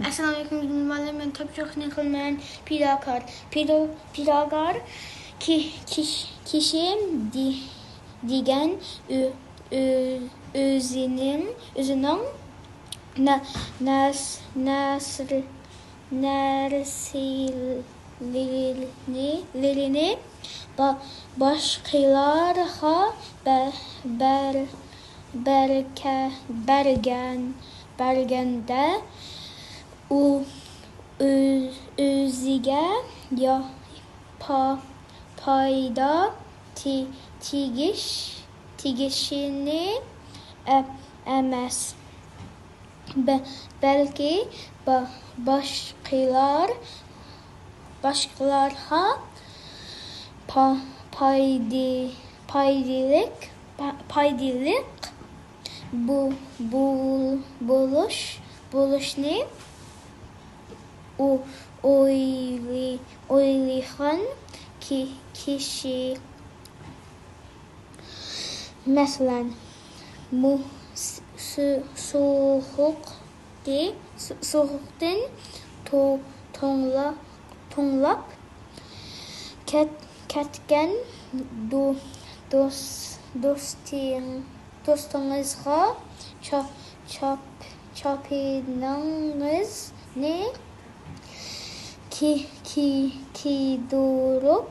Assalamu alaikum. Ben tabii çok ne kılmayan Pidakar. Pidakar kişi digen özünün nersillerini başkalarına bergende özüge ya payda tigişini emez. Belki başkalarına paydilik buluş ne oylayan kişi mesela soğuktan tonlap ketken dostunuzga çapınız ne ki durup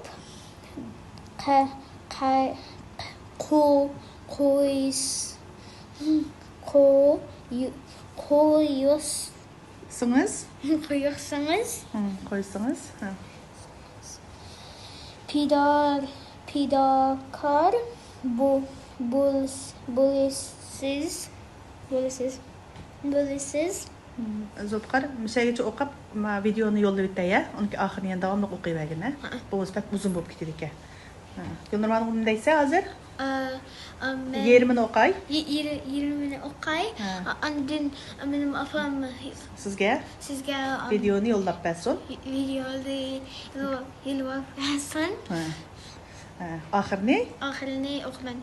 koyuyorsunuz. Pidakar bulisiz. Zotkar, mesela okap videonu yolda bitti ya. Onunki ahirine devamlı okuyuvergene. Bu pek uzun bulup gidiyor. Gülnurman Hanım'daysa hazır. Yerimin okay. Yerimin okay. Andın benim afam Sizge videonu yollap bersin. Videonu yollap bersin. Ahirine okuman.